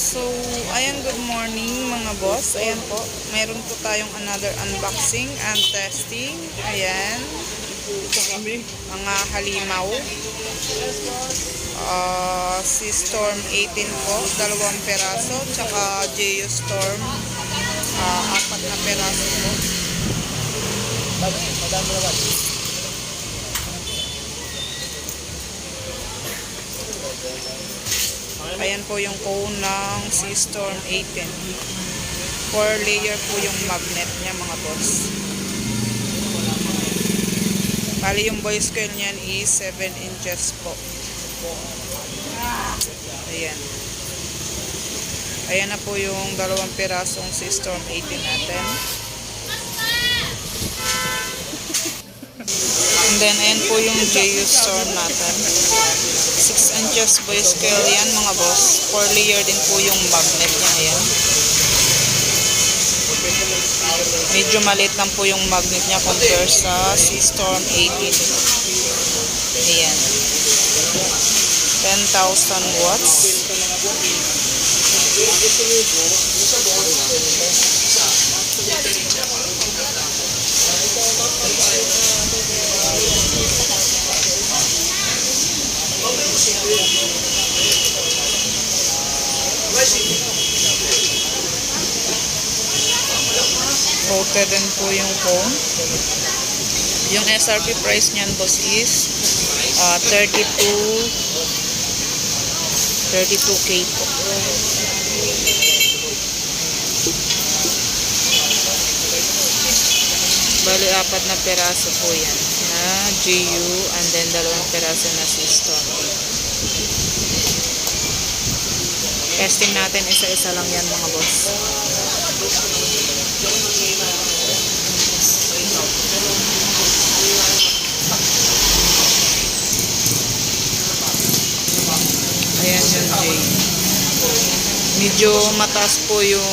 So, ayan, good morning mga boss. Ayan po, mayroon po tayong another unboxing and testing. Ayan, mga halimaw. Si Storm 18 po, 2 peraso. Tsaka JU Storm, 4 na peraso po. Ayan po yung cone ng si Storm 18. 4 layer po yung magnet niya mga boss. Bali yung boys coil niyan is 7 inches po. Ayan. Ayan na po yung 2 pirasong si Storm 18 natin. And then ayan po yung JU Storm natin. 6 inches boys coil yan mga boss. 4 layer din po yung magnet niya. Ayan. Medyo maliit lang po yung magnet niya compare sa si Storm 18. Ayan. 10,000 watts. Coated din po yung cone. Yung SRP price niyan boss is 32K po. Bali 4 na peraso po yan na GU and then 2 peraso na system. Testing natin isa-isa lang yan mga boss. Ayan yung J. Medyo mataas po yung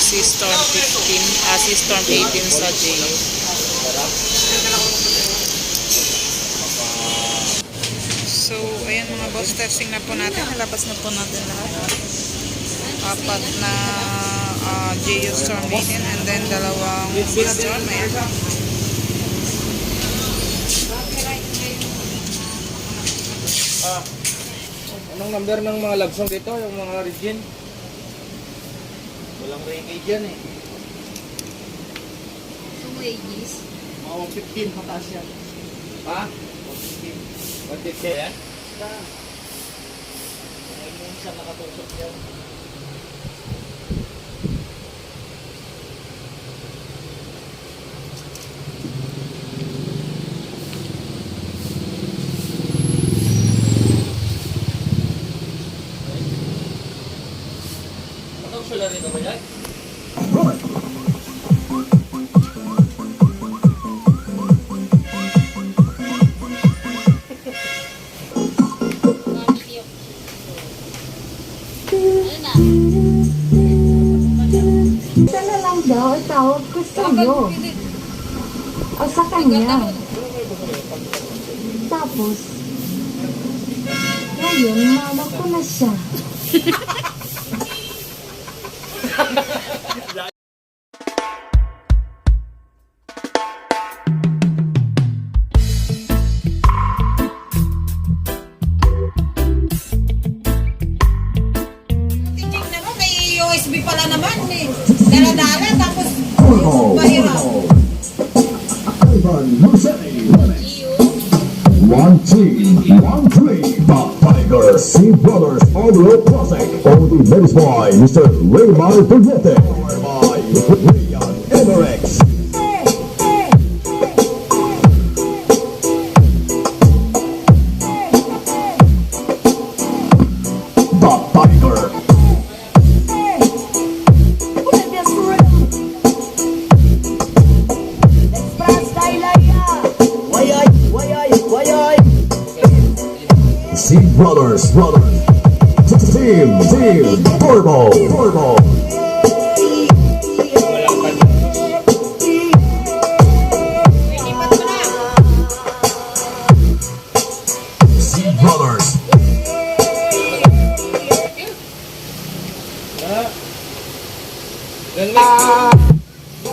si Storm 15, si Storm 18 sa J. So, ayan mga boss, testing na po natin. Nalabas na po natin lahat. 4 na JU Storm 18 and then 2 si Storm. Ayan. Anong number ng mga love song dito? Yung mga Jhen? Walang reggae dyan eh. Yung wages? Mga 115 pataas yan. Ha? 115. 115 yan? Ay, minsan nakatusok yan. Sila rin ba yan? Isa na lang daw, itawag ko sa'yo. O sa kanya. Tapos, ngayon, mama ko na siya. USB pala naman eh. Dala-dala tapos mahirap. One team, one tree, the Tiger C Brothers Audio Classic. Only ladies boy, Mr. Raymar Pugete. By Rayan Emirates. The Tiger. C Brothers, Team, Turbo.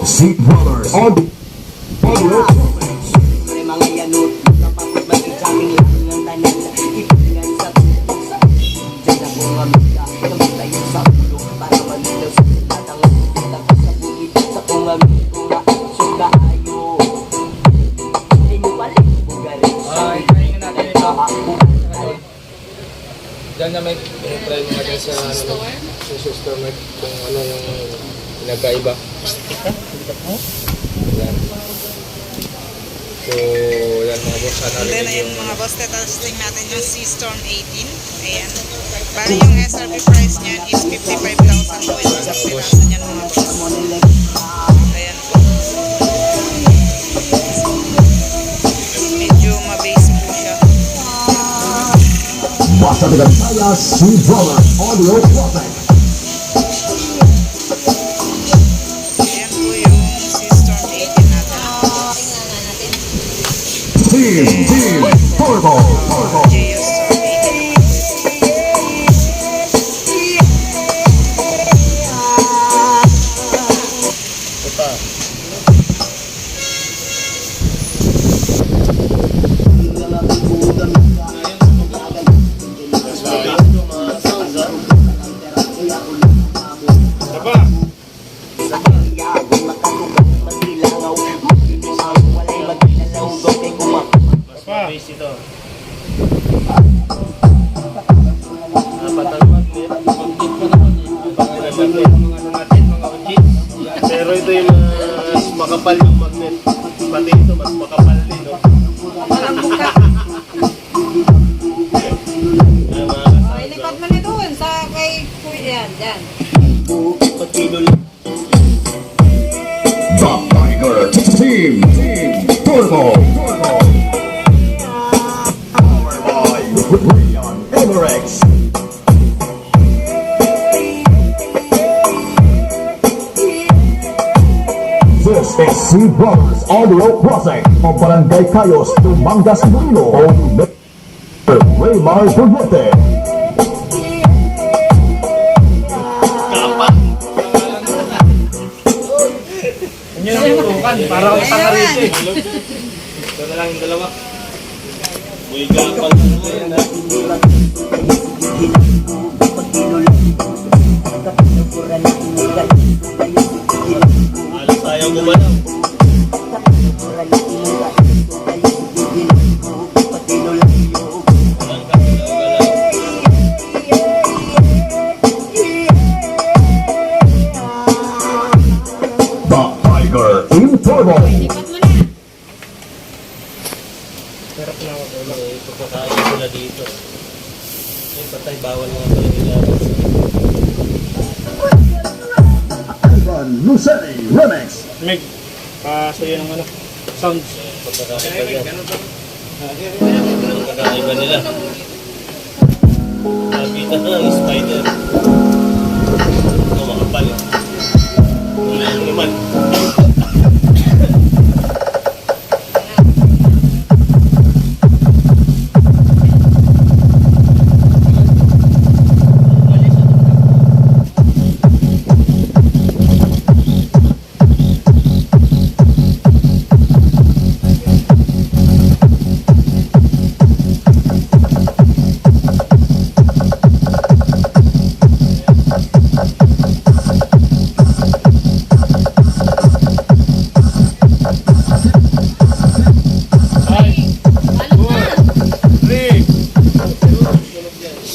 Seat Brothers Audio Process. Mga yanot, kapapit magkikabing lang ng tanan. Ipilingan sa pusa. Diyan ako nga mita, kami tayo sa pulo. Para malinaw sa tatang tapos sa bukid. Sa kung amito nga, suga ayo. Inyo balik, bugarin sa Kainin natin ito. bugarin. Diyan na may try mo natin sa store mo kung ano yung pinagkaiba. Yan. So, yan mga boss. Sana And then, rin ayan yung mga boss, testing natin yung C-Storm 18. Ayan. Bali yung SRP price niyan is 55,000 po yung isang piraso niyan mga boss. Ayan po. Medyo mabase po siya. Basta dengan saya Seat Brothers Audio Process. Ayan po yung C-Storm 18 natin. Team Turbo. JS Storm 18. Pero ito yung mas makapal yung magnet. Pati ito mas makapal din, no? Oh, ilipat mo na doon sa kay Kuya. Yan. The Tiger Team Turbo. Powered by Rayon Emirates. This is Seat Brothers Audio Process of Barangay Cayos, Tumangas, Manilo. Raymar Proyecte. Yun yung tutukan. Para akong tanga rito eh. Ito na lang yung dalawa. Uy, gapal na yan, ha? Alas ayaw gumalaw. The Tiger Team Turbo. Ilipat mo na. Sarap na ako lang. Pagkakain sila dito. Eh, patay, bawal mga pala nila. Ivan Luceri Remix. Meg, pasuyo ng ano, sounds. Pagkakaiba nila. Pagkakaiba nila. Nakita na ang spider. Ito makapal. Wala yung naman.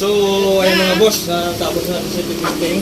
So, ayun mga boss, tapos na natin sa piping.